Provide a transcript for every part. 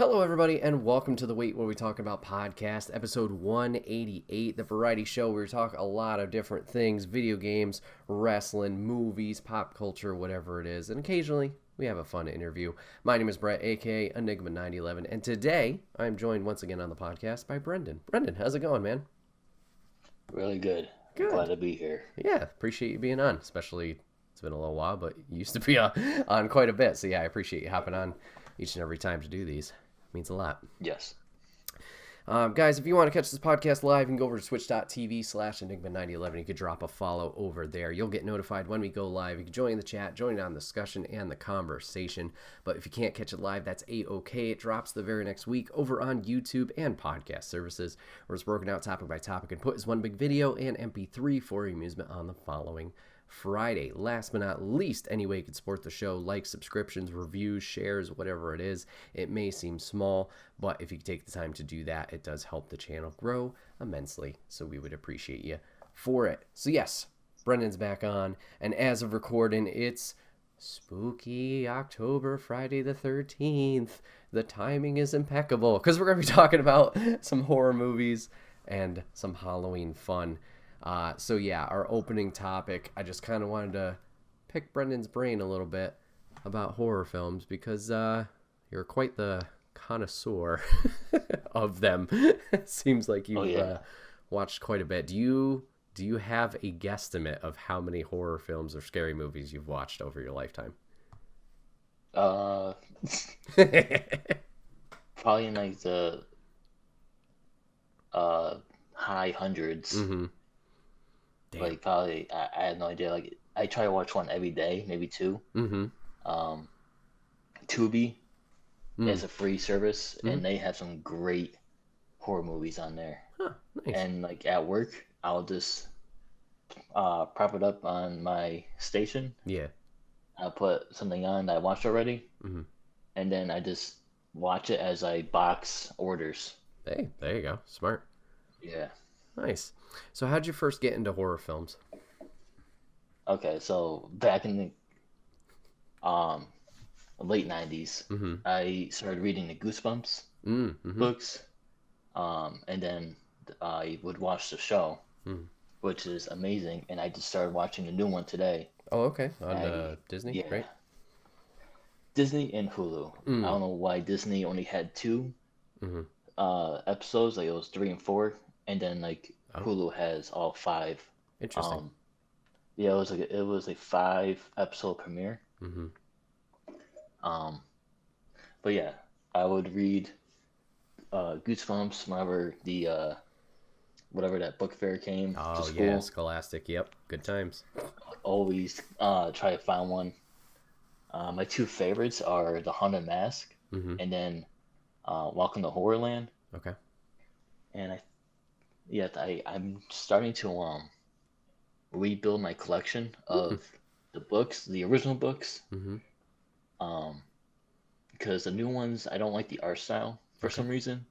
Hello, everybody, and welcome to the Wait What We Talk About podcast, episode 188, the variety show where we talk a lot of different things, video games, wrestling, movies, pop culture, whatever it is, and occasionally we have a fun interview. My name is Bret, aka Enigma911, and today I'm joined once again on the podcast by Brendon. Brendon, how's it going, man? Really good. I'm glad Good. to be here. Yeah, appreciate you being on, especially it's been a little while, but you used to be on quite a bit, so yeah, I appreciate you hopping on each and every time to do these. Means a lot. Yes. Guys, if you want to catch this podcast live, you can go over to twitch.tv/Enigma911. You could drop a follow over there. You'll get notified when we go live. You can join the chat, join in on the discussion and the conversation. But if you can't catch it live, that's A-OK. It drops the very next week over on YouTube and podcast services, where it's broken out topic by topic and put as one big video and MP3 for your amusement on the following Friday. Last but not least, any way you can support the show, like, subscriptions, reviews, shares, whatever it is. It may seem small, but if you take the time to do that, it does help the channel grow immensely. So we would appreciate you for it. So yes, Brendon's back on, and as of recording, it's spooky October, Friday the 13th. The timing is impeccable because we're going to be talking about some horror movies and some Halloween fun. So yeah, our opening topic, I just kind of wanted to pick Brendon's brain a little bit about horror films because you're quite the connoisseur of them. It seems like you've watched quite a bit. Do you have a guesstimate of how many horror films or scary movies you've watched over your lifetime? Uh, Probably in like the high hundreds. Mm-hmm. Damn. Like probably I have no idea. Like I try to watch one every day, maybe two. Mm-hmm. Um, Tubi Mm. is a free service, Mm. and they have some great horror movies on there. Huh, nice. And like at work, I'll just prop it up on my station. Yeah. I'll put something on that I watched already, Mm-hmm. and then I just watch it as I box orders. Hey, there you go. Smart. Yeah. Nice. So how'd you first get into horror films? Okay, so back in the late 90s, Mm-hmm. I started reading the Goosebumps Mm-hmm. books, and then I would watch the show, Mm. which is amazing, and I just started watching the new one today. Oh, okay. On I Disney, Yeah, right? Disney and Hulu. I Mm. don't know why Disney only had two Mm-hmm. episodes, like it was three and four, and then like Oh, Hulu has all five. interesting. Um, yeah, it was a 5 episode premiere. Mm-hmm. Um, but yeah, I would read Goosebumps whenever the whatever that book fair came to Oh, yeah, school. Scholastic. Yep. Good times. Always try to find one. My two favorites are The Haunted Mask Mm-hmm. and then Welcome to Horrorland. Okay. And I'm starting to rebuild my collection Mm. of the books, the original books. Mm-hmm. Um, because the new ones I don't like the art style for Okay. some reason.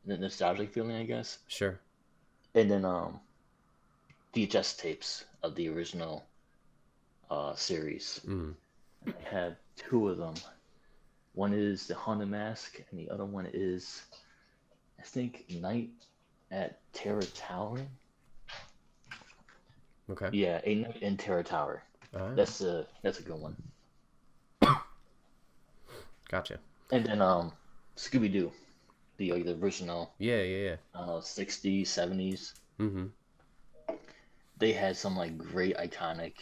The nostalgic feeling, I guess. Sure. And then VHS tapes of the original series. Mm. I have two of them. One is The Haunted Mask, and the other one is, I think, Night at Terror Tower. Okay. Yeah, A Night in Terror Tower. Ah, That's a good one. gotcha. And then Scooby Doo, the original Yeah, yeah, yeah. 60s, 70s. Mm-hmm. They had some like great iconic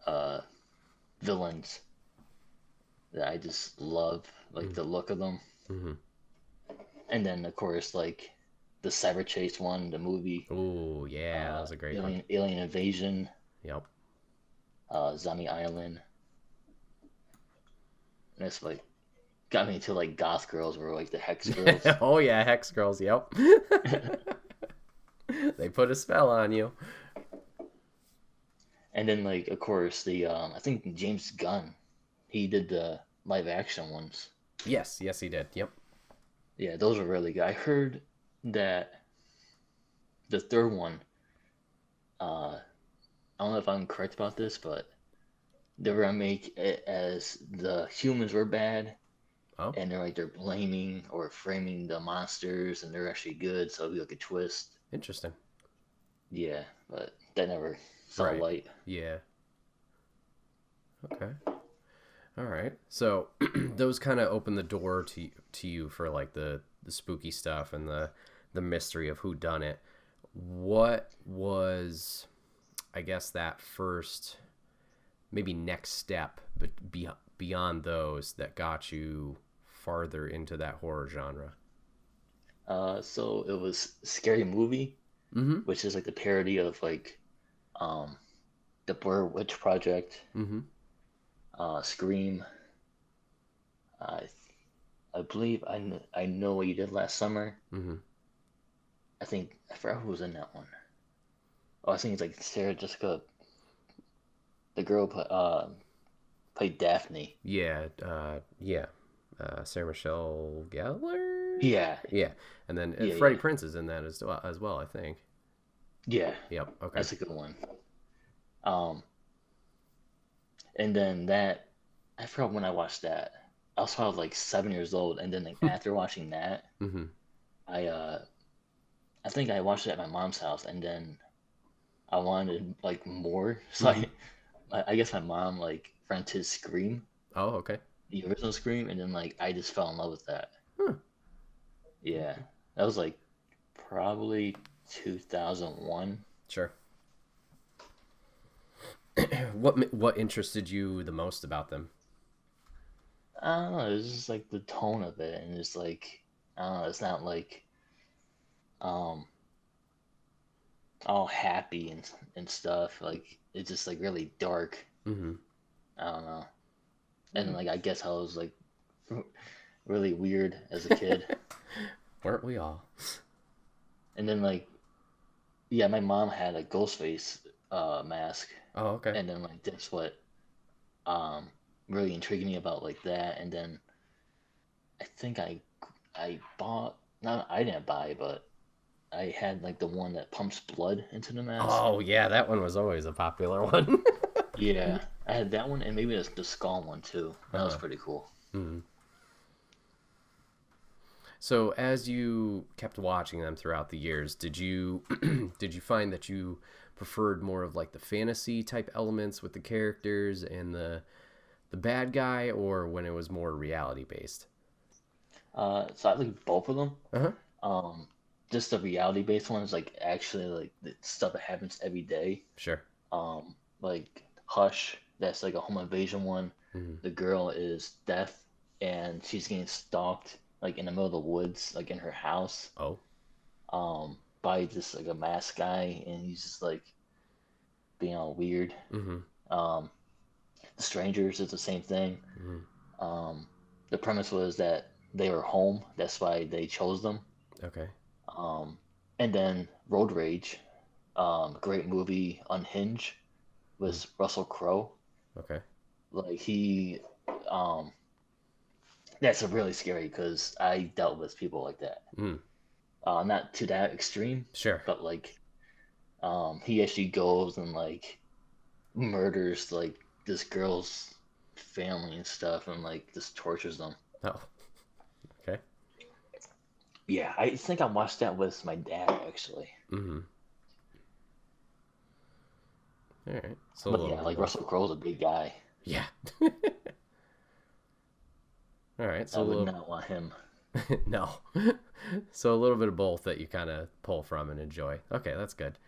uh villains that I just love, like the look of them. Mm-hmm. And then of course like the Cyber Chase one, the movie, Oh, yeah, that was a great one. Alien Invasion, Yep. Zombie Island. And it's like got me into like goth girls or like the Hex girls. Oh, yeah, Hex Girls. Yep. They put a spell on you. And then like of course the I think James Gunn, he did the live action ones. Yes, yes, he did. Yep. Yeah, those are really good. I heard that the third one, I don't know if I'm correct about this, but they were gonna make it as the humans were bad Oh, and they're blaming or framing the monsters, and they're actually good, so it'll be like a twist. interesting. Yeah, but that never saw Right. light. Yeah. Okay. All right. So those kind of open the door to you for like the spooky stuff and the mystery of who done it. What was, I guess, that first maybe next step, but beyond those that got you farther into that horror genre? So it was Scary Movie, Mm-hmm. which is like the parody of like um the Blair Witch Project, Mm-hmm. Scream. I I believe I know what you did last summer. Mm-hmm. I think I forgot who was in that one. Oh, I think it's like Sarah Jessica, the girl played Daphne. Yeah. Yeah. Sarah Michelle Gellar. Yeah, Yeah, and then yeah, Freddie yeah, Prinze is in that as well. I think. yeah. Yep. Okay. That's a good one. Um, and then that I forgot when I watched that. I was probably like 7 years old, and then like after watching that, Mm-hmm. I uh I think I watched it at my mom's house, and then I wanted like more. So Mm-hmm. I guess my mom like rented Scream, Oh, okay. the original Scream, and then like I just fell in love with that. Huh. Yeah, that was like probably 2001. Sure. What interested you the most about them? I don't know. It's just like the tone of it, and it's like I don't know. It's not like um all happy and stuff. Like it's just like really dark. Mm-hmm. I don't know. All And right. like I guess I was like really weird as a kid. Weren't we all? And then like yeah, my mom had a ghost face mask, Oh, okay. and then like that's what um really intrigued me about like that. And then I think I bought, not I didn't buy, but I had like the one that pumps blood into the mask. Oh, yeah, that one was always a popular one. Yeah, I had that one and maybe the skull one too. That was Uh-huh. pretty cool. Mm-hmm. So as you kept watching them throughout the years, did you did you find that you preferred more of like the fantasy type elements with the characters and the bad guy, or when it was more reality based? So I like both of them. Uh-huh. Um, just the reality based ones, like actually like the stuff that happens every day. Sure. Like Hush, that's like a home invasion one. Mm-hmm. The girl is deaf and she's getting stalked like in the middle of the woods, like in her house, Oh. by just like a masked guy, and he's just like being all weird. Mm-hmm. Um, the Strangers is the same thing. Mm-hmm. Um, the premise was that they were home, that's why they chose them. Okay. Um, and then Road Rage, great movie, Unhinged, Mm. with Russell Crowe. Okay. Like he, um, that's a really scary because I dealt with people like that. Mm. Not to that extreme, Sure. but like, he actually goes and like murders like this girl's family and stuff, and like just tortures them. Oh. Okay. Yeah, I think I watched that with my dad actually. Mm-hmm. All right. So a But little yeah, bit of like both. Russell Crowe's a big guy. Yeah. All right. I So a would little. not want him. No. So a little bit of both that you kind of pull from and enjoy. Okay, that's good.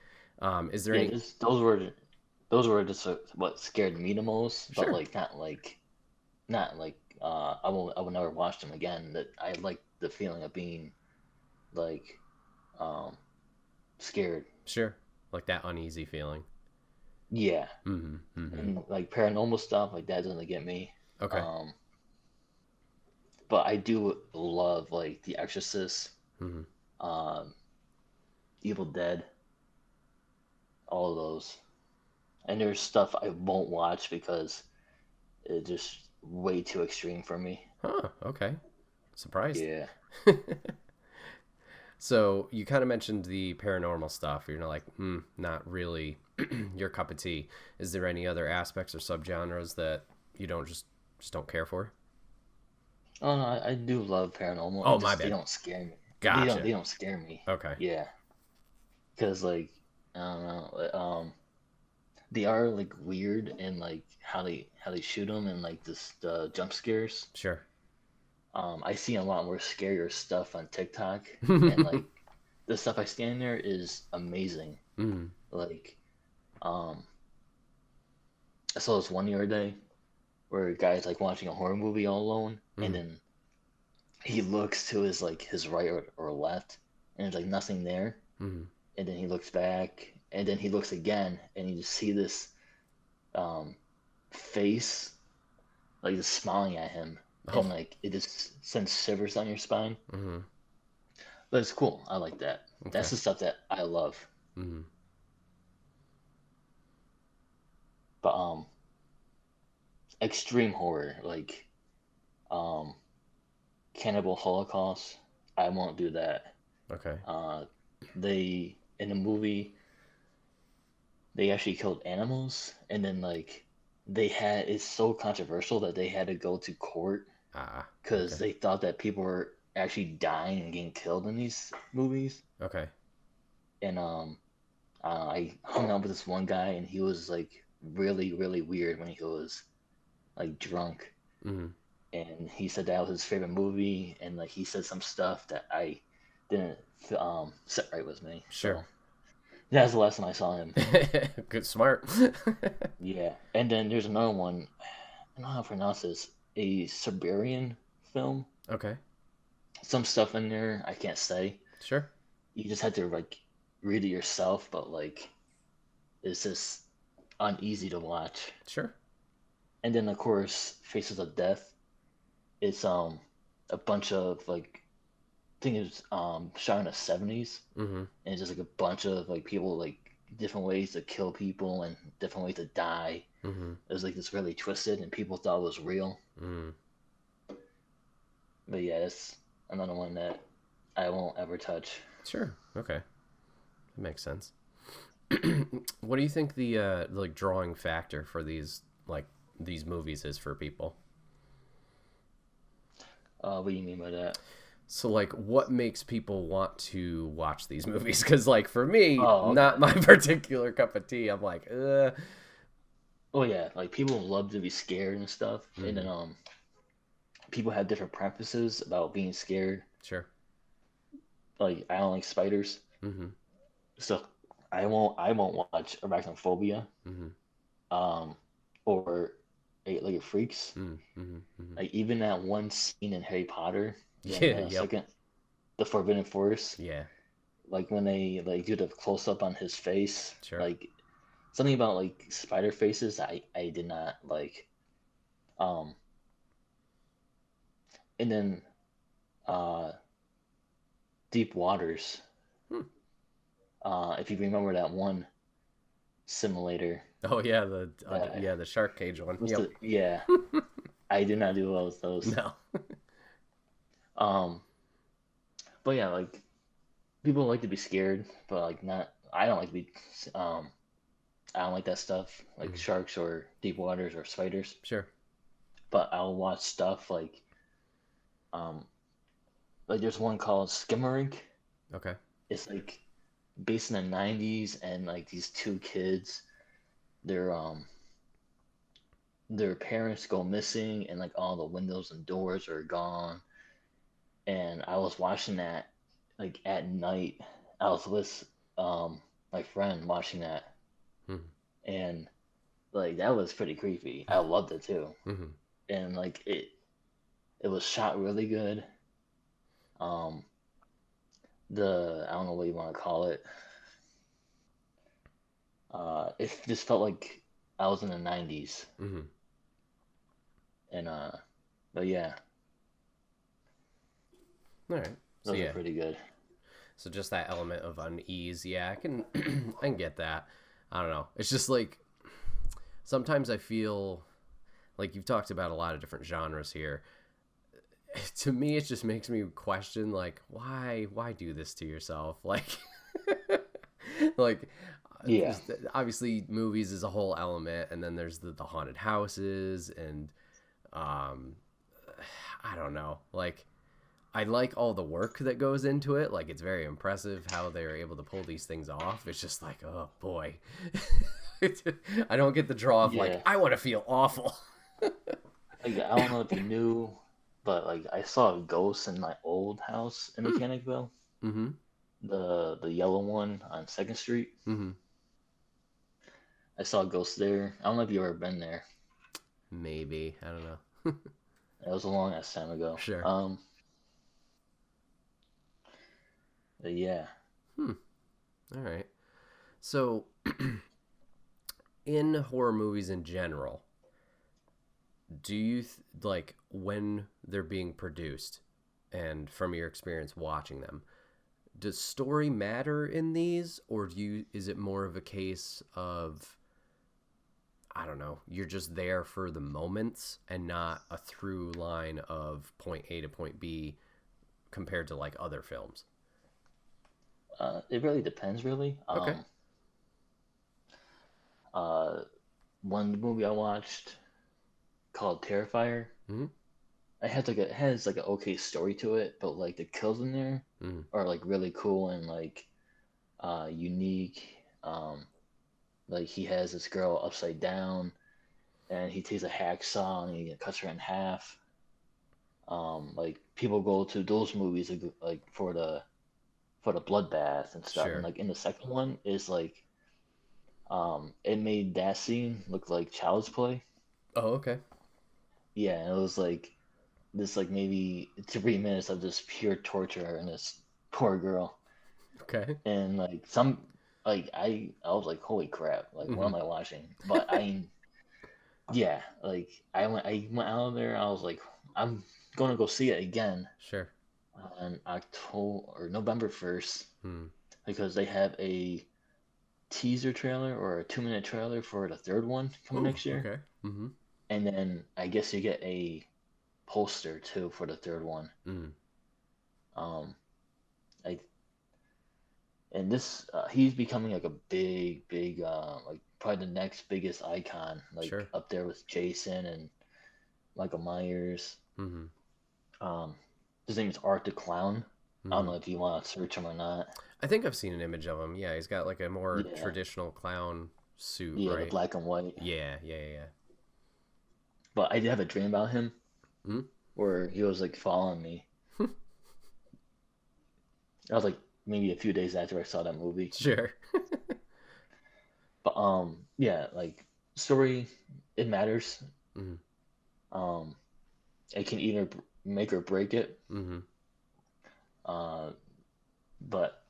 Is there Yeah, any? those were just what scared me the most, but Sure. like not like I will never watch them again. That I like the feeling of being like um scared. Sure. Like that uneasy feeling. Yeah, Mm-hmm. Mm-hmm. and like paranormal stuff like that doesn't get me. Okay. Um, but I do love like The Exorcist, Mm-hmm. um, Evil Dead, all of those. And there's stuff I won't watch because it's just way too extreme for me. Huh. Okay. Surprised. Yeah. So you kind of mentioned the paranormal stuff. You're like, not really your cup of tea. Is there any other aspects or subgenres that you don't just don't care for? Oh no, I do love paranormal. Oh, It my just they bad. don't scare me. They Gotcha. don't scare me. Okay. Yeah, because like I don't know. They are like weird and like how they shoot them and like this the jump scares. Sure. I see a lot more scarier stuff on TikTok, and like the stuff I stand there is amazing. Mm. Like, um, I saw this one the other day where a guy's like watching a horror movie all alone, and Mm. then he looks to his like his right or left, and there's like nothing there, Mm. and then he looks back, and then he looks again, and you just see this um face like just smiling at him, and Oh. like it just sends shivers down your spine. Mm. But it's cool. I like that. That's Okay. the stuff that I love. Mm. But extreme horror like um Cannibal Holocaust, I won't do that. Okay. They in the movie they actually killed animals, and then like they had it's so controversial that they had to go to court Ah. because Okay. they thought that people were actually dying and getting killed in these movies. Okay. And I hung out with this one guy, and he was like really weird when he was like drunk, Mm. and he said that was his favorite movie, and like he said some stuff that I didn't sit right with me. Sure. So that's the last time I saw him. Good. Smart. Yeah, and then there's another one. I don't know how to pronounce this. A Siberian film. Okay. Some stuff in there I can't say. Sure. You just had to like read it yourself, but like it's just uneasy to watch. Sure. And then of course Faces of Death. It's a bunch of like I think it's shot in the 70s, Mm. and it's just like a bunch of like people like different ways to kill people and different ways to die. Mm. It was like this really twisted, and people thought it was real. Mm. But yeah, it's another one that I won't ever touch. Sure. Okay. That makes sense. What do you think the like drawing factor for these movies is for people? What do you mean by that? So like what makes people want to watch these movies? Because like for me, Oh, not okay. my particular cup of tea. I'm like, Oh yeah, like people love to be scared and stuff, and then mm, people have different preferences about being scared. sure. Like I don't like spiders, Mm-hmm. so I won't watch Arachnophobia, Mm-hmm. um, or like it freaks. Mm-hmm. Mm-hmm. Like even that one scene in Harry Potter in Yeah, the yep. second, the Forbidden Forest, Yeah, like when they like do the close up on his face, sure. like something about like spider faces, I did not like. Um, and then uh, Deep Waters. Hmm. If you remember that one simulator, Oh yeah, the that yeah, the shark cage one. was Yep. the yeah, I did not do well with those. No. Um, but yeah, like people like to be scared, but like not. I don't like to be. Um, I don't like that stuff, like Mhm. sharks or deep waters or spiders. Sure. But I'll watch stuff um, like there's one called Skimmerink. Okay. It's like based in the '90s, and like these two kids, their their parents go missing, and like all the windows and doors are gone. And I was watching that like at night. I was with my friend watching that, Mm-hmm. and like that was pretty creepy. I loved it too, Mm-hmm. and like it was shot really good. Um, the I don't know what you want to call it. It just felt like I was in the '90s, Mm-hmm. and but yeah, All right. So those are yeah. pretty good. So just that element of unease. Yeah, I can I can get that. I don't know. It's just like sometimes I feel like you've talked about a lot of different genres here. To me, it just makes me question like why do this to yourself? Like like Yeah, there's obviously movies is a whole element, and then there's the haunted houses and um I don't know. Like, I like all the work that goes into it. Like, it's very impressive how they're able to pull these things off. It's just like, oh boy. I don't get the draw of like, Yeah. I want to feel awful. Like, I don't know if you knew, but like I saw a ghost in my old house in Mechanicville, Mm-hmm. the yellow one on Second Street. Mm-hmm. I saw a ghost there. I don't know if you've ever been there. Maybe. I don't know. It was a long ass time ago. Sure. But yeah. All right. So, in horror movies in general, do you like when they're being produced, and from your experience watching them, does story matter in these, or is it more of a case of, I don't know, you're just there for the moments and not a through line of point A to point B compared to like other films? It really depends, really. Okay. One movie I watched called Terrifier. Mm-hmm. It has like an okay story to it, but like the kills in there Mm-hmm. are like really cool and like unique. Like he has this girl upside down, and he takes a hacksaw and he cuts her in half. Like people go to those movies like for the bloodbath and stuff, and Sure. like in the second one is like it made that scene look like child's play. Oh, okay. Yeah, and it was like this like maybe 3 minutes of just pure torture and this poor girl. Okay. And like some like I was like, holy crap, like what Mm-hmm. am I watching? But yeah, like I went out of there, I was like, I'm gonna go see it again Sure. on October or November 1st Hmm. because they have a teaser trailer or a 2 minute trailer for the third one coming Ooh, next year. okay. Mm-hmm. And then I guess you get a poster too for the third one. Mm. Um, I and this he's becoming like a big like probably the next biggest icon, like Sure. up there with Jason and Michael Myers. Mm-hmm. Um, his name is Art the Clown. I don't Mm-hmm. know if you want to search him or not. I think I've seen an image of him. Yeah, he's got like a more Yeah, traditional clown suit, yeah, the right? black and white. Yeah, yeah, yeah. But I did have a dream about him Mm? where he was like following me. I was like maybe a few days after I saw that movie. Sure. But yeah, like story, it matters. Mm-hmm. Um, it can either make or break it. Mm-hmm. Uh, but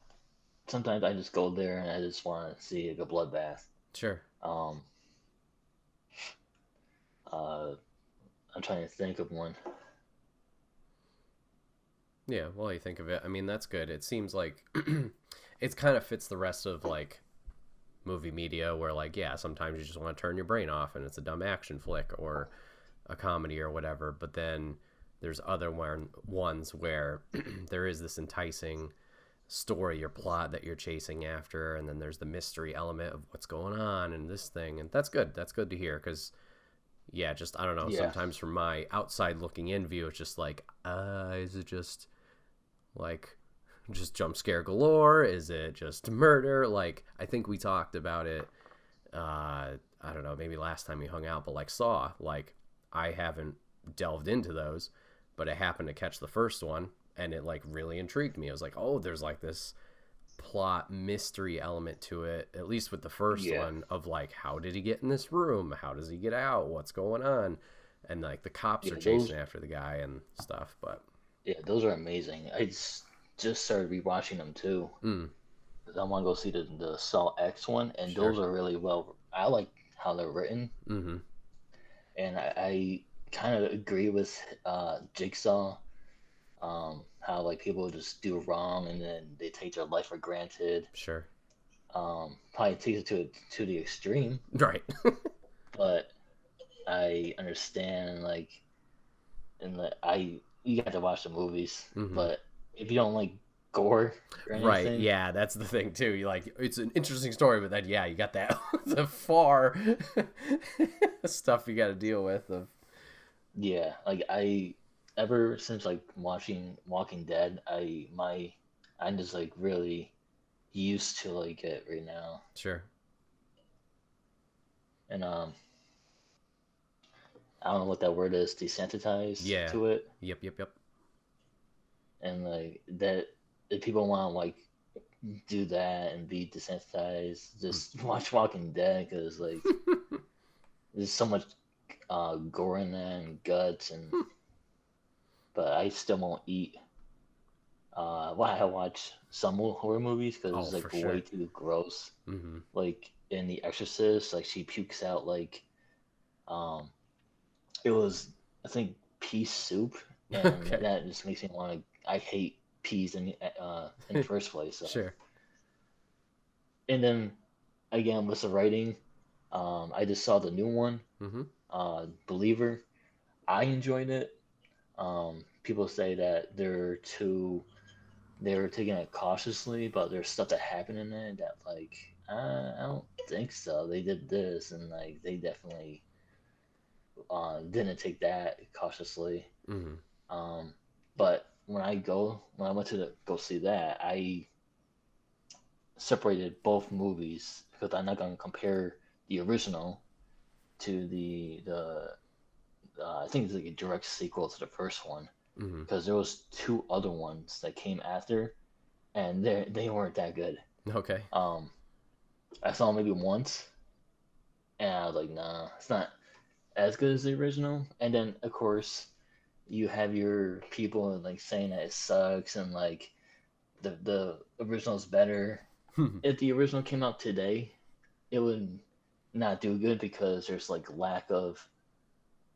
sometimes I just go there and I just want to see like a bloodbath. Sure. Um, uh, I'm trying to think of one. Yeah, well, you think of it. I mean, that's good. It seems like it kind of fits the rest of like movie media where like, yeah, sometimes you just want to turn your brain off and it's a dumb action flick or a comedy or whatever, but then there's other ones where there is this enticing story or plot that you're chasing after, and then there's the mystery element of what's going on and this thing, and that's good to hear because yeah, just I don't know, Yeah, sometimes from my outside looking in view it's just like is it just like just jump scare galore, is it just murder? Like I think we talked about it I don't know, maybe last time we hung out, but like Saw, like I haven't delved into those, but I happened to catch the first one and it like really intrigued me. I was like, oh, there's like this plot mystery element to it, at least with the first yeah, one, of like, how did he get in this room? How does he get out? What's going on? And like the cops are yeah. Those, chasing after the guy and stuff. But yeah, those are amazing. Just started rewatching them too. mm, 'Cause I want to go see the Saw X one, and those sure. are really well. I like how they're written, Mm-hmm. and I kind of agree with Jigsaw. How like people just do wrong and then they take their life for granted. Sure. Probably takes it to the extreme, Right. but I understand like and I you got to watch the movies, Mm-hmm. but if you don't like gore or Right. anything, Yeah, that's the thing too. You like it's an interesting story, but then yeah, you got that the far stuff you got to deal with of yeah, like I ever since like watching Walking Dead, I'm just like really used to like it right now. Sure. And I don't know what that word is, desensitized Yeah. to it. Yep. Yep. Yep. And like that, if people want to like do that and be desensitized, just watch Walking Dead because like there's so much gore in there and guts and. But I still won't eat. Why I watch some horror movies because Oh, it's for like way sure. too gross. Mm-hmm. Like in The Exorcist, like she pukes out like um, it was I think pea soup, and Okay. that just makes me want to. I hate peas in the first place. So Sure. and then again with the writing, I just saw the new one, Mm-hmm. Believer. I enjoyed it. People say that they were taking it cautiously, but there's stuff that happened in it that like I don't think so. They did this, and like they definitely didn't take that cautiously. Mm-hmm. Um, but when I went to go see that, I separated both movies because I'm not gonna compare the original to the I think it's like a direct sequel to the first one Mm-hmm. because there was two other ones that came after, and they weren't that good. Okay. Um, I saw it maybe once, and I was like, nah, it's not as good as the original. And then, of course, you have your people like saying that it sucks and like the original is better. If the original came out today, it would not do good because there's like lack of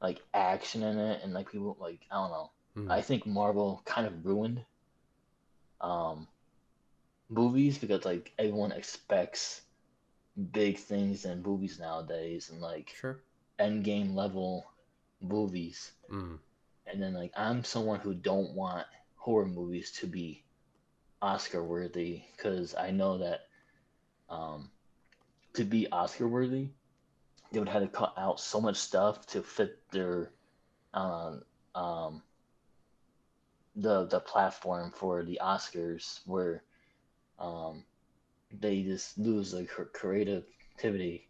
like action in it, and like people like I don't know. Mm-hmm. I think Marvel kind of ruined um, movies because like everyone expects big things in movies nowadays, and like Sure. end game level movies. Mm-hmm. And then like I'm someone who don't want horror movies to be Oscar worthy because I know that um, to be Oscar worthy, they would have to cut out so much stuff to fit their um, um, the platform for the Oscars where um, they just lose like creativity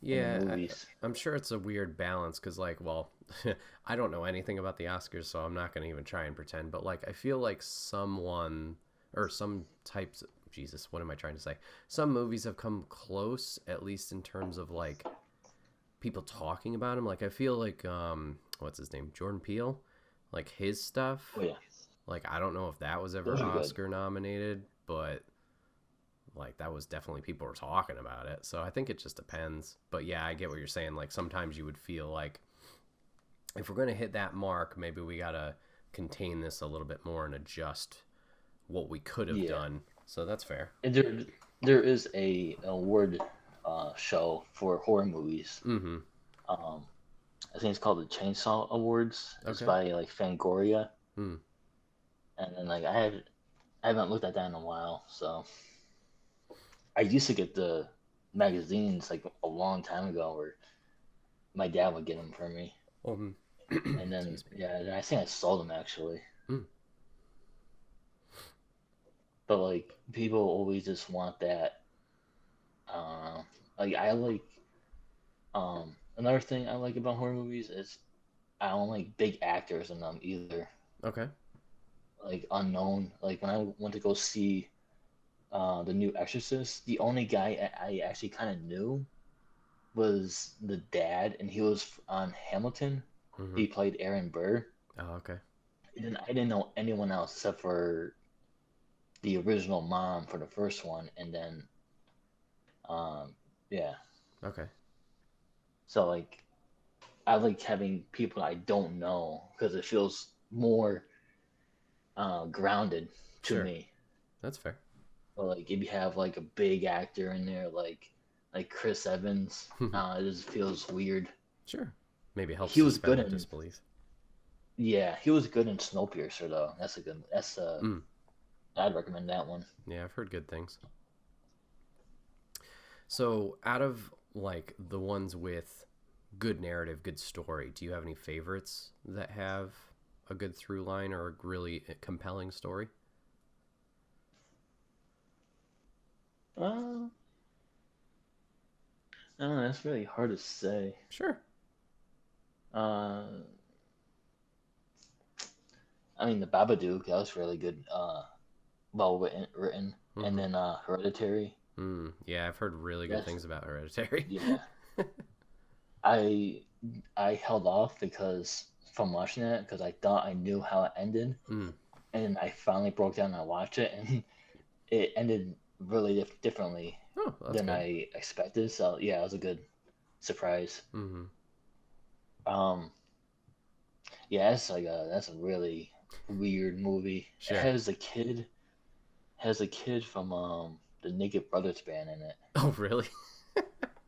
in the Yeah, movies. I'm sure it's a weird balance because, like, well, I don't know anything about the Oscars, so I'm not going to even try and pretend. But, like, I feel like someone or some types, Jesus, what am I trying to say? Some movies have come close, at least in terms of, like, people talking about them. Like, I feel like, what's his name? Jordan Peele? Like, his Oh stuff. yeah, Like, I don't know if that was ever those are good. Oscar nominated, but like that was definitely people were talking about it. So I think it just depends. But yeah, I get what you're saying. Like sometimes you would feel like if we're going to hit that mark, maybe we got to contain this a little bit more and adjust what we could have Yeah, done. So that's fair. and there is a award show for horror movies. Mm-hmm. Um, I think it's called the Chainsaw Awards. It's Okay. by like Fangoria, Hmm. and then like I haven't looked at that in a while. So I used to get the magazines like a long time ago, where my dad would get them for me, Um, and then excuse me. yeah, I think I sold them actually. Mm. But like people always just want that. Uh, like I like another thing I like about horror movies is I don't like big actors in them either. Okay. Like unknown. Like when I went to go see the new Exorcist, the only guy I actually kind of knew was the dad, and he was on Hamilton. Mm-hmm. He played Aaron Burr. Oh, okay. And I didn't know anyone else except for the original mom for the first one, and then yeah. Okay. So like I like having people I don't know because it feels more grounded to Sure. me. That's fair. Or like if you have like a big actor in there, like Chris Evans, it just feels weird. Sure. Maybe help He was suspend good the in disbelief. Yeah, he was good in Snowpiercer though. That's Mm. I'd recommend that one. Yeah, I've heard good things. So, out of like the ones with good narrative, good story, do you have any favorites that have a good through line or a really compelling story? Uh, I don't know. That's really hard to say. Sure. Uh, I mean, the Babadook, that was really good. Well written. And Mm-hmm. then Hereditary. Yeah, I've heard really good That's things about Hereditary. yeah. I I held off because from watching it because I thought I knew how it ended, mm. and I finally broke down and I watched it, and it ended really differently Oh, that's than good. I expected. So yeah, it was a good surprise. Mm-hmm. Um, yeah, that's a really weird movie. It Sure. has a kid from the Naked Brothers band in it. Oh, really?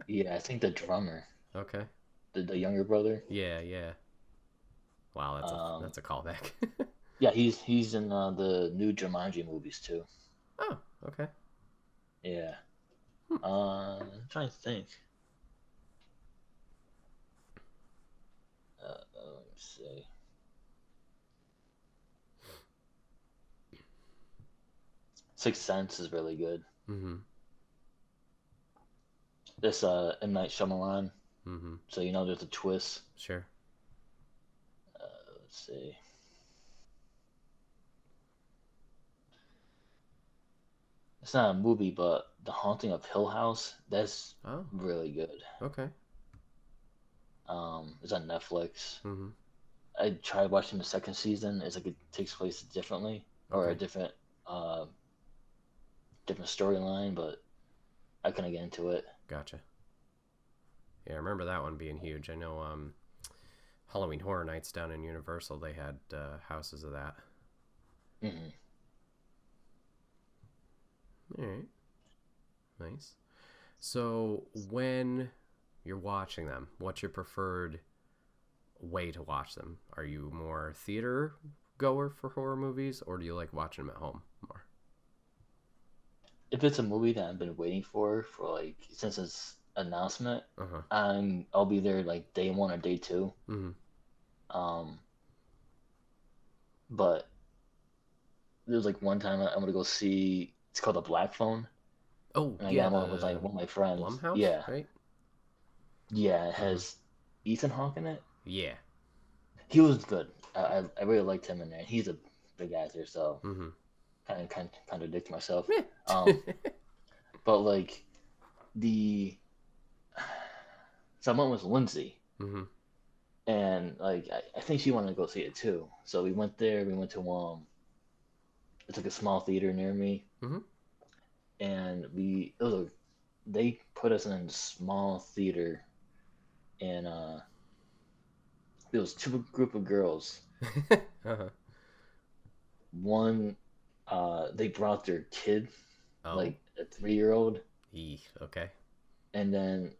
Yeah, I think the drummer, Okay. the younger brother. Yeah, yeah. Wow, Um, that's a callback. yeah, he's in the new Jumanji movies too. Oh, okay. Yeah. Hmm. I'm trying to think. Let me see. Sixth Sense is really good. Mm-hmm. This M Night Shyamalan. Mm-hmm. So you know there's a twist. Sure. Let's see. It's not a movie, but The Haunting of Hill House. That's Oh, really good. okay. It's on Netflix. Mm-hmm. I tried watching the second season. It's like it takes place differently or a Okay. uh different storyline, but I couldn't get into it. Gotcha. Yeah, I remember that one being huge. I know Halloween Horror Nights down in Universal, they had houses of that. Hmm. All right. Nice. So when you're watching them, what's your preferred way to watch them? Are you more theater goer for horror movies, or do you like watching them at home more? If it's a movie that I've been waiting for like since its announcement, Uh huh. I'll be there like day one or day two. Mm-hmm. Um, but there was like one time I'm gonna go see. It's called The Black Phone, Oh and I yeah, got with like the one of my friends. Blumhouse, Yeah, right? yeah. It Mm-hmm. has Ethan Hawke in it. Yeah. He was good. I really liked him in there. He's a big actor, so Mm-hmm. kind of contradict myself. Yeah. Um, but like the someone was Lindsay, mm-hmm. and like I think she wanted to go see it too. So we went there. We went to it's like a small theater near me, Mm-hmm. and they put us in a small theater, and there was two group of girls. uh-huh. One, they brought their kid, Oh. like a 3-year-old, Okay. and then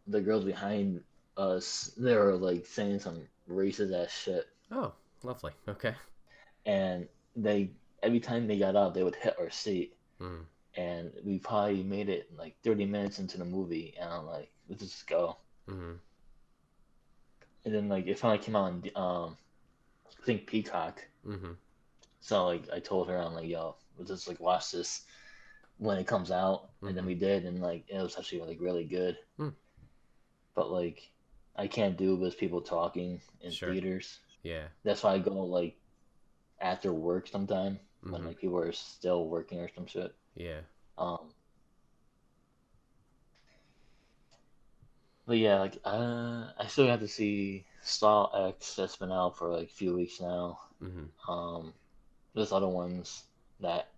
the girls behind us, they were like saying some racist ass shit, Oh, lovely. Okay. and they every time they got up, they would hit our seat, Mm. and we probably made it like 30 minutes into the movie, and I'm like, let's just go. Mm-hmm. And then like it finally came out on I think Peacock. Mm-hmm. So like I told her, I'm like, yo, let's just like watch this when it comes out, and then Mm-hmm. we did, and like it was actually like really good. Mm. But like I can't do with people talking in Sure. theaters. Yeah. That's why I go like after work sometime when Mm-hmm. like people are still working or some shit. Yeah. Um, but yeah, like I still have to see Saw X that's been out for like a few weeks now. Mm-hmm. Um, there's other ones that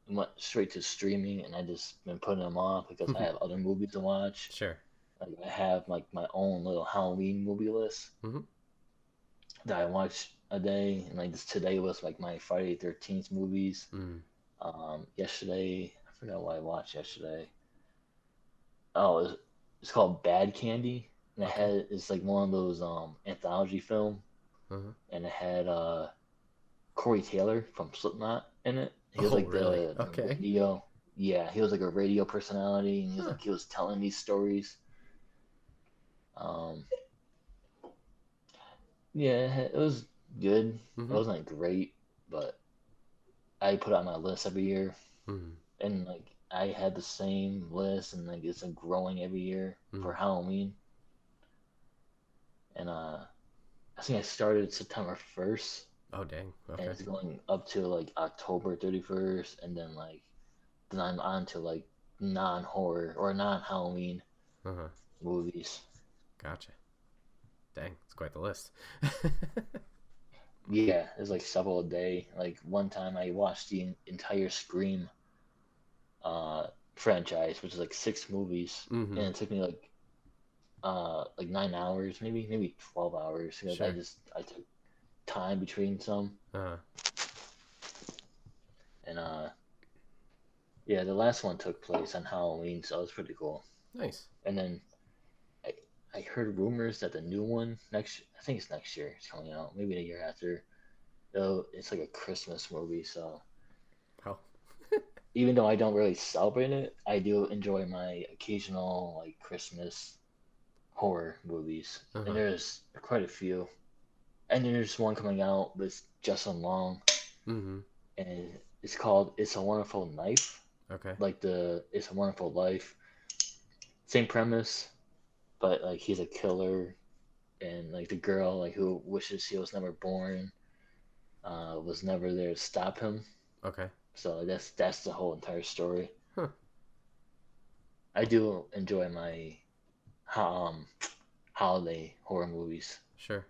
went straight to streaming, and I just been putting them off because I have other movies to watch. Sure. Like I have like my own little Halloween movie list Mm-hmm. that I watch a day, and like this today was like my Friday 13th movies. Mm. Yesterday I forgot what I watched yesterday. Oh, it's called Bad Candy, and Okay. it's like one of those anthology film, Uh-huh. and it had Corey Taylor from Slipknot in it. He was Oh, like really? the Okay. radio, yeah, he was like a radio personality, and Huh. he was telling these stories. Um, yeah, it was good. It Mm-hmm. wasn't like great, but I put it on my list every year, Mm-hmm. and like I had the same list, and like it's like growing every year Mm-hmm. for Halloween. And I think I started September 1st, Oh, dang. and Okay. it's going up to like October 31st, and then I'm on to like non-horror or non-Halloween Uh-huh. movies. Gotcha. Dang, it's quite the list. Yeah, there's like several a day. Like one time I watched the entire Scream uh franchise, which is like 6 movies, Mm-hmm. and it took me like 9 hours, maybe 12 hours because Sure. I took time between some, Uh-huh. and yeah, the last one took place on Halloween, so it was pretty cool. Nice. And then I I heard rumors that the new one I think it's next year, it's coming out, maybe the year after. Though it's like a Christmas movie, so Oh. even though I don't really celebrate it, I do enjoy my occasional like Christmas horror movies, and Uh-huh. there's quite a few. And there's one coming out with Justin Long, Mm-hmm. and it's called "It's a Wonderful Life," Okay. like the "It's a Wonderful Life." Same premise, but like he's a killer, and like the girl like who wishes she was never born, was never there to stop him. Okay. So that's the whole entire story. Huh. I do enjoy my um holiday horror movies. Sure.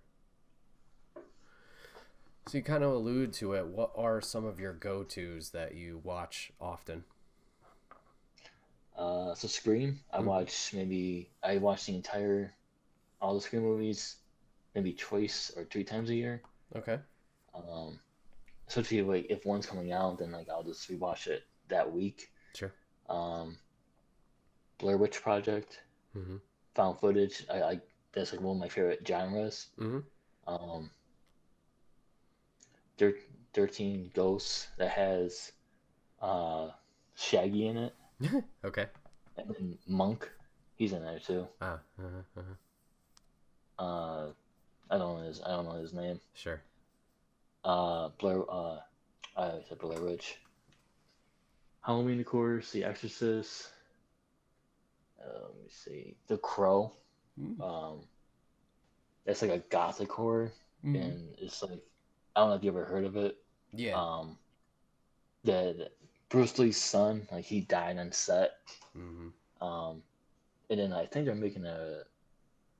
So you kind of allude to it. What are some of your go-tos that you watch often? So Scream, Mm-hmm. I watch the entire all the Scream movies maybe twice or 3 times a year. Okay. Um, Especially like if one's coming out, then like I'll just rewatch it that week. Sure. Um, Blair Witch Project, Mm-hmm. found footage. I That's like one of my favorite genres. Mm-hmm. Um, Thir- 13 Ghosts that has uh Shaggy in it, Okay. and then Monk, he's in there too. Ah. Uh-huh. Uh-huh. Uh, I don't know his name. Sure. Blair. I said Blair Witch. Halloween, of course. The Exorcist. Let me see. The Crow. Um, that's like a gothic horror, Mm-hmm. and it's like I don't know if you ever heard of it. Yeah. Um, the Bruce Lee's son, like he died on set. Mm-hmm. Um, and then I think they're making I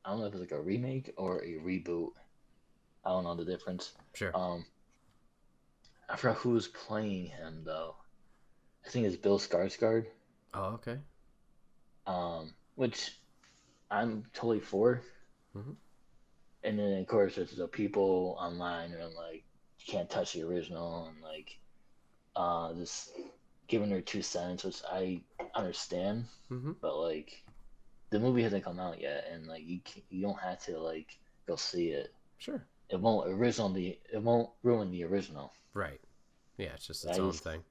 don't know if it's like a remake or a reboot. I don't know the difference. Sure. Um, I forgot who's playing him though. I think it's Bill Skarsgård. Oh, okay. Which I'm totally for. Mm-hmm. And then of course there's the people online who are like, you can't touch the original, and like just giving their 2 cents, which I understand, Mm-hmm. but like the movie hasn't come out yet, and like you don't have to like go see it. Sure. It won't ruin the original. Right. Yeah, it's just its I own just thing.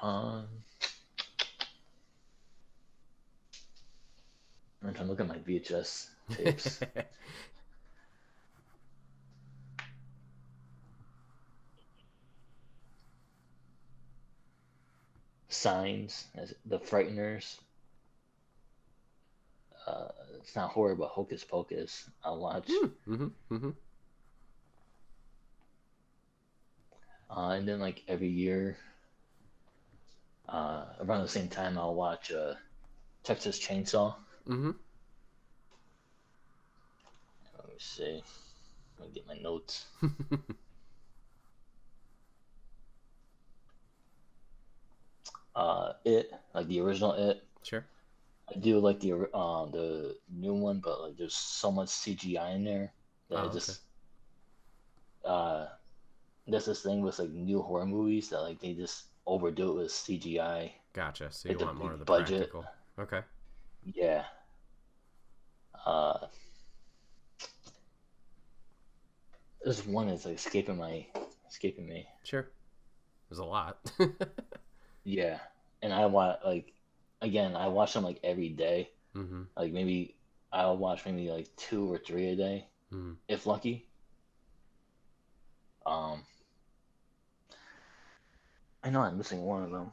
um I'm trying to look at my VHS tapes. Signs, The Frighteners. It's not horror, but Hocus Pocus. I'll watch. Mm-hmm. Mm-hmm. And then like every year, around the same time, I'll watch Texas Chainsaw. Mm-hmm. Let me see. Let me get my notes. It, like the original It. Sure. I do like the new one, but like there's so much CGI in there that it Oh, okay. just uh there's this thing with like new horror movies that like they just overdo it with CGI, Gotcha. So like you the want more of big the budget. practical. Okay. Yeah. Uh, there's one that's like escaping me. Sure. There's a lot. Yeah, and I watch like again I watch them like every day, Mm-hmm. like maybe I'll watch maybe like 2 or 3 a day, Mm. if lucky. Um, I know I'm missing one of them.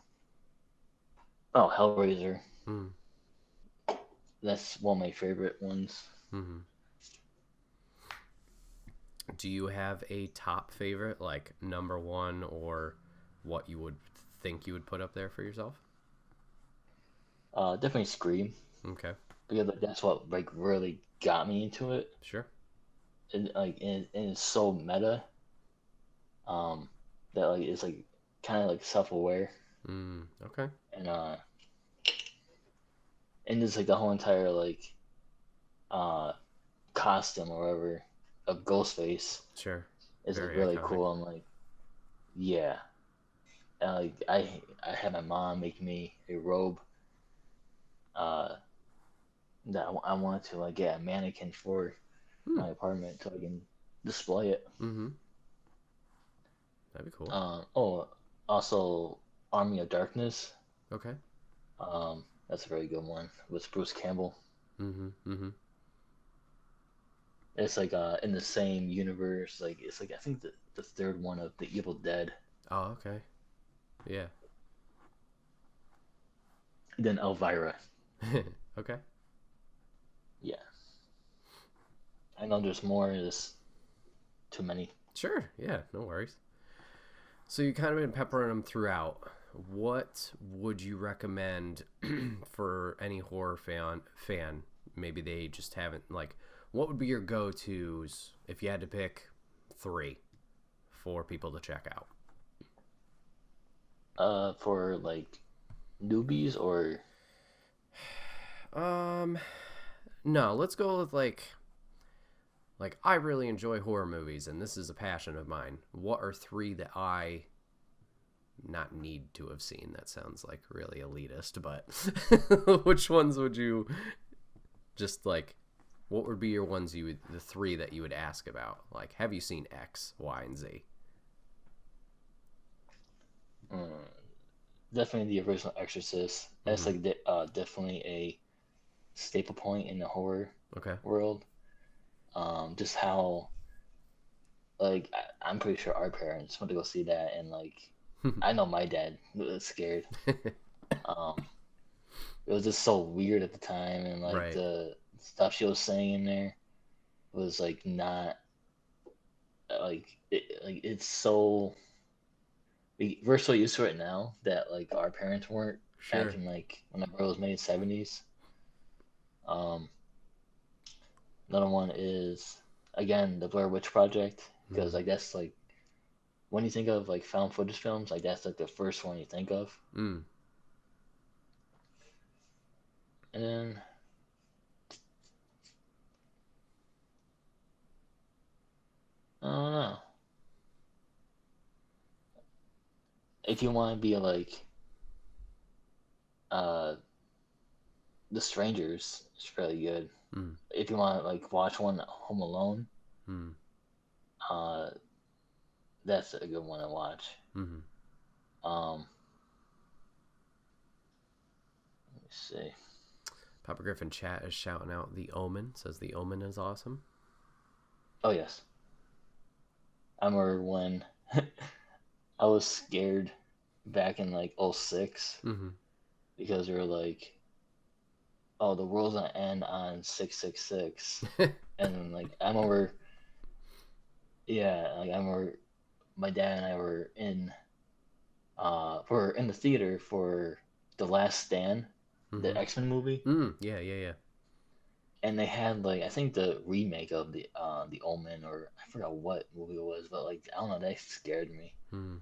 Oh, Hellraiser. Mm. That's one of my favorite ones. Mm-hmm. Do you have a top favorite, like number one, or what you would think you would put up there for yourself? Definitely Scream, Okay. because like, that's what like really got me into it. Sure. And it's so meta. Um, that like it's like kind of like self-aware, Okay. and just like the whole entire like uh costume or whatever of Ghostface Sure. is like Very really iconic. cool. I'm like, yeah. And like I had my mom make me a robe uh that I wanted to like get a mannequin for Hmm. my apartment so I can display it. Mm-hmm. That'd be cool. Oh, also Army of Darkness. Okay. That's a very good one with Bruce Campbell. Mm-hmm. Mm-hmm. It's like in the same universe. Like it's like I think the third one of the Evil Dead. Oh, okay. Yeah. Then Elvira. Okay. Yeah, I know there's more. There's too many. Sure. Yeah. No worries. So you kind of been peppering them throughout. What would you recommend for any horror fan? Maybe they just haven't like. What would be your go-tos if you had to pick three for people to check out? For like newbies or Um, no. Let's go with like I really enjoy horror movies, and this is a passion of mine. What are three that I not need to have seen? That sounds like really elitist, but which ones would you just like? What would be your ones the three that you would ask about? Like, have you seen X, Y, and Z? mm, definitely the original Exorcist. That's Mm-hmm. like definitely a staple point in the horror Okay. world. Just how like I'm pretty sure our parents went to go see that, and like I know my dad was scared. Um, it was just so weird at the time, and like Right. the stuff she was saying in there was like not like it's so we're so used to it now that like our parents weren't back Sure. in like whenever it was made 70s. Um, Another one is again the Blair Witch Project because Mm. like that's like when you think of like found footage films, like that's like the first one you think of. Mm. And then I don't know if you want to be like uh The Strangers, it's fairly good. Mm. If you want to like watch one Home Alone, Mm. uh, that's a good one to watch. Mm. Um, let me see. Papa Griffin chat is shouting out The Omen. Says The Omen is awesome. Oh yes, I remember when I was scared back in like '06 Mm-hmm. because they were like, "Oh, the world's gonna end on 666," and then like I remember, yeah, like I remember my dad and I were in the theater for The Last Stand, the Mm-hmm. X-Men movie, Yeah. Yeah. Yeah. and they had like I think the remake of the Omen, or I forgot what movie it was, but like I don't know, that scared me. Mm.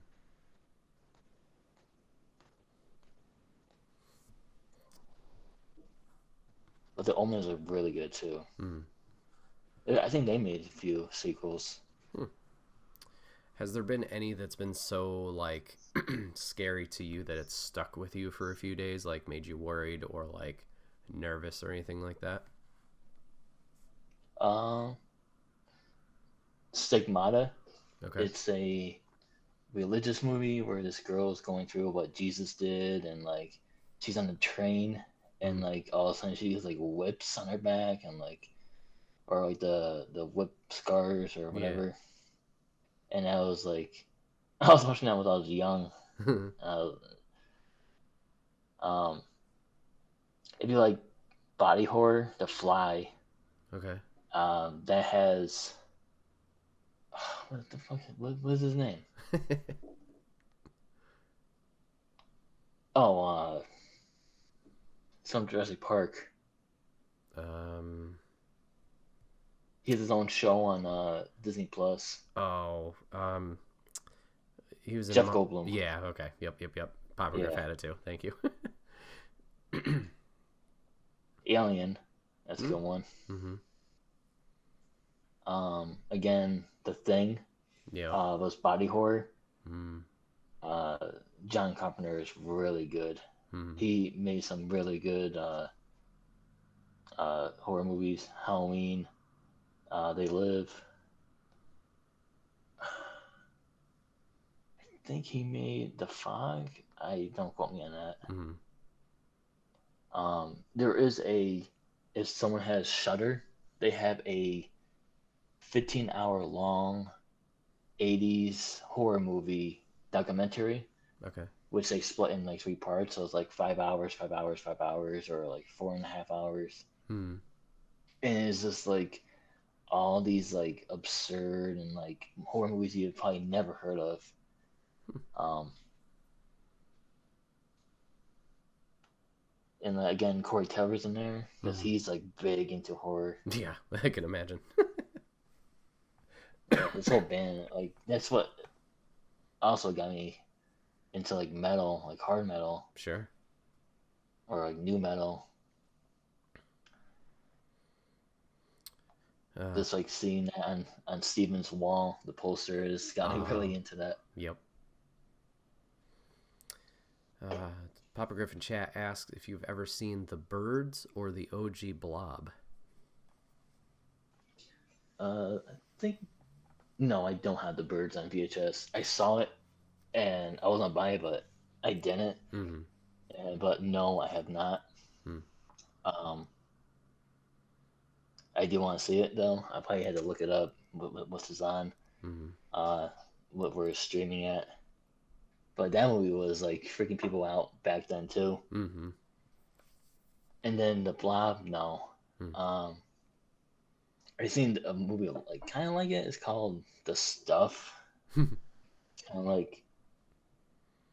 But the Omen is like, really good too. Mm. I think they made a few sequels. Hmm. Has there been any that's been so like scary to you that it's stuck with you for a few days, like made you worried or like nervous or anything like that? Um, Stigmata. Okay. It's a religious movie where this girl is going through what Jesus did, and like she's on the train, and like all of a sudden she has like whips on her back and like or like the whip scars or Yeah. whatever. And I was like, I was watching that when I was young. Uh, um, it'd be like body horror, The Fly. Okay. That has what the fuck? What is his name? Oh, some Jurassic Park. um. He has his own show on Disney Plus. Oh. He was in. Jeff Goldblum. Yeah. Okay. Yep. Yep. Yep. Papa Griff Yeah, had it too. Thank you. Alien. That's a good one. Mm-hmm. Again, The Thing. Yeah. Was body horror. Mm-hmm. Uh, John Carpenter is really good. Mm-hmm. He made some really good horror movies. Halloween. They Live. I think he made The Fog. I don't quote me on that. Mm-hmm. There is if someone has Shudder, they have a 15-hour long 80s horror movie documentary, Okay. which they split in like 3 parts. So it's like 5 hours, 5 hours, 5 hours, or like 4.5 hours. Hmm. And it's just like all these like absurd and like horror movies you've probably never heard of. Um, and again, Corey Teller's in there because Mm-hmm. he's like big into horror. Yeah, I can imagine. This whole band, like that's what also got me into like metal, like hard metal Sure. or like new metal. Uh, Just like seeing that on Steven's wall, the poster has got me uh, really into that. yep. Uh, Papa Griffin chat asks if you've ever seen The Birds or the OG Blob. I think no, I don't have the birds on VHS. I saw it and I was gonna buy it, but I didn't. Mm-hmm. But no, I have not. Hmm. Um, I do want to see it though. I probably had to look it up. What's this on? Mm-hmm. Uh, what we're streaming at. But that movie was like freaking people out back then too. Mm-hmm. And then the Blob, no. Mm. Um, I seen a movie like kind of like it. It's called The Stuff. Kind of like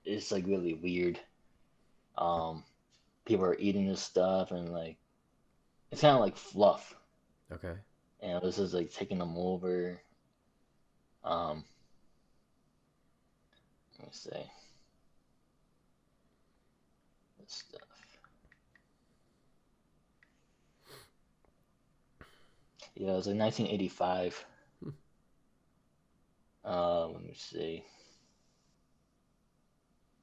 it's like really weird. Um, People are eating this stuff and like it's kind of like fluff. Okay. And this is like taking them over. Um, Let me see. This stuff. Yeah, it was like 1985. Hmm. Let me see.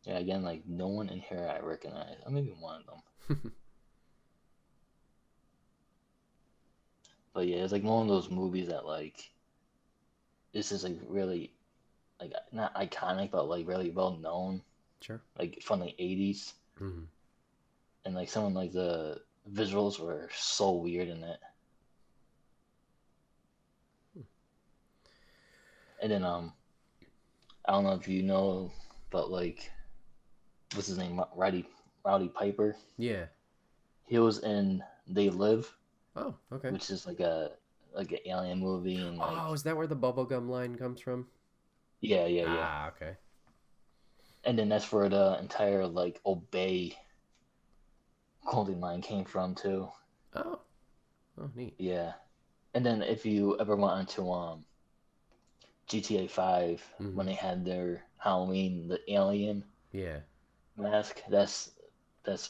Yeah, again, like no one in here I recognize. Or maybe one of them. But yeah, it's like one of those movies that like this is like really like not iconic, but like really well known, Sure. like from the 80s. Mm-hmm. And like some of like the visuals were so weird in it. And then I don't know if you know, but like what's his name, Rowdy Piper. Yeah. He was in They Live, Oh, okay. which is like an alien movie, and like Oh, is that where the bubblegum line comes from? yeah. Ah, okay. And then that's where the entire like Obey clothing line came from too. Oh. Oh, neat. Yeah. And then if you ever went onto GTA 5 Mm-hmm. when they had their Halloween the alien Yeah. mask, that's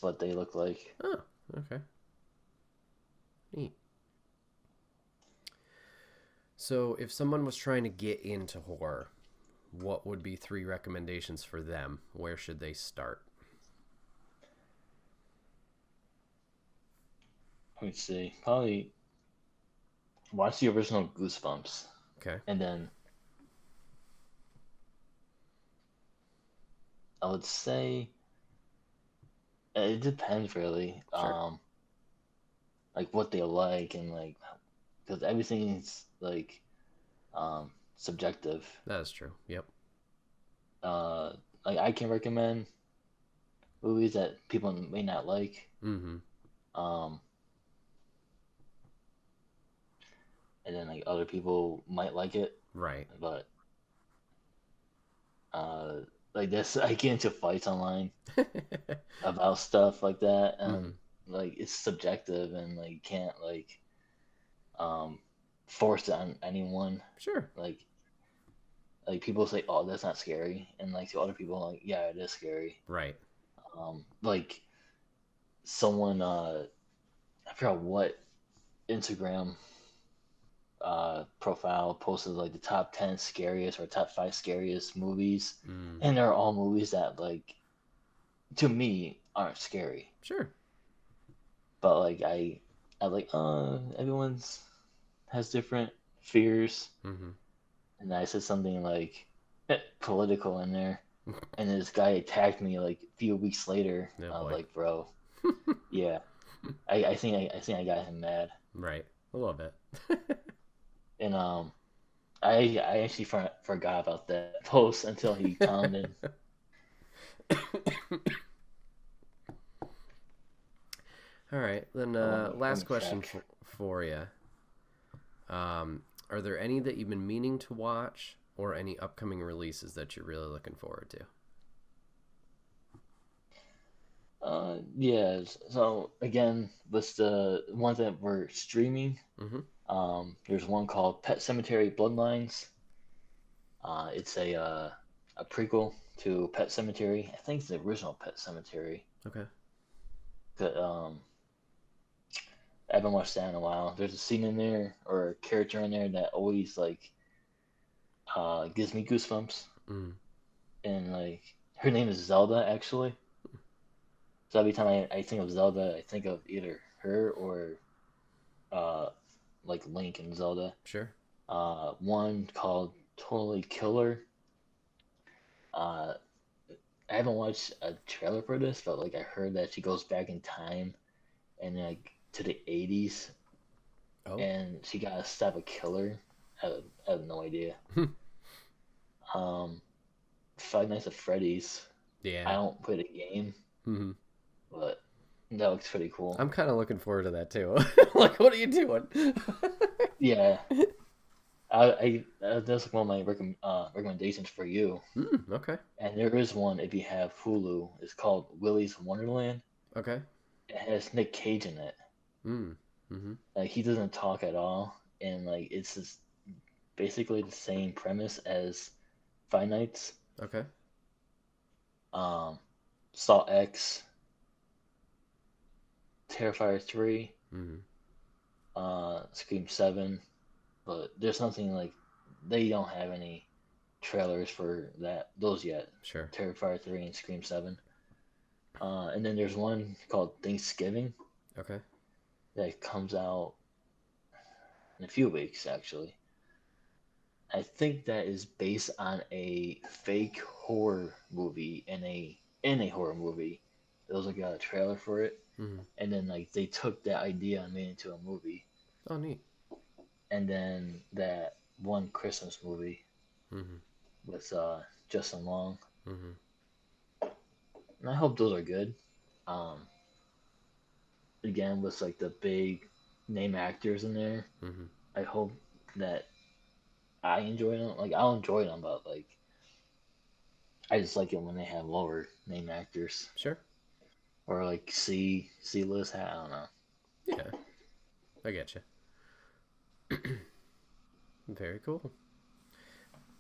what they look like. Oh, okay. Neat. So, if someone was trying to get into horror, what would be 3 recommendations for them? Where should they start? Let me see. Probably watch the original Goosebumps, Okay. and then I would say it depends really. Sure. Like what they like and like because everything's like subjective. That is true. Yep. Uh, like I can recommend movies that people may not like. Mm-hmm. Um, and then like other people might like it, Right. but uh, like this, I get into fights online about stuff like that, Mm-hmm. and like it's subjective, and like you can't um force it on anyone. Sure. Like people say, "Oh, that's not scary," and like to other people, like, "Yeah, it is scary." Right. Like someone, I forgot what Instagram profile posted like the top 10 scariest or top 5 scariest movies, Mm. and they're all movies that like to me aren't scary, Sure. but like I like everyone's has different fears, Mm-hmm. and I said something like political in there, and this guy attacked me like a few weeks later. Oh I was boy. like, bro, yeah, I think I got him mad, Right. A little bit. and I actually forgot about that post until he commented. All right. Then But let last me question check. for you. Are there any that you've been meaning to watch or any upcoming releases that you're really looking forward to? Yeah. So again, with the ones that were streaming, Mm-hmm. there's one called Pet Cemetery Bloodlines. It's a prequel to Pet Cemetery. I think it's the original Pet Cemetery. Okay. But, I haven't watched that in a while. There's a scene in there or a character in there that always like gives me goosebumps, Mm. and like her name is Zelda actually. So every time I think of Zelda, I think of either her or uh, like Link and Zelda. Sure. One called Totally Killer. Uh, I haven't watched a trailer for this, but like I heard that she goes back in time and like to the 80s, Oh. and she got to stop a killer. I have no idea. Um, Five Nights at Freddy's. I Yeah. don't play the game, Mm-hmm. but that looks pretty cool. I'm kind of looking forward to that too. Like, what are you doing? Yeah, that's one of my recommendations for you. Okay. And there is one if you have Hulu. It's called Willy's Wonderland. Okay. It has Nick Cage in it. Mm. Mm-hmm. Like he doesn't talk at all, and like it's just basically the same premise as Five Nights, Okay. um, Saw X, Terrifier 3, Mm-hmm. Scream 7. But there's nothing like they don't have any trailers for those yet. Sure. Terrifier 3 and Scream 7. And then there's one called Thanksgiving Okay. that comes out in a few weeks actually. I think that is based on a fake horror movie in a horror movie. There was like a trailer for it, Mm-hmm. and then like they took that idea and made it into a movie. Oh, neat. And then that one Christmas movie Mm-hmm. with Justin Long, Mm-hmm. and I hope those are good. Um, Again with like the big name actors in there. Mm-hmm. I hope that I enjoy them. Like I'll enjoy them, but like I just like it when they have lower name actors Sure. or like C list. I don't know. Yeah. I get you. Very cool.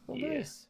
Well, Yeah. nice.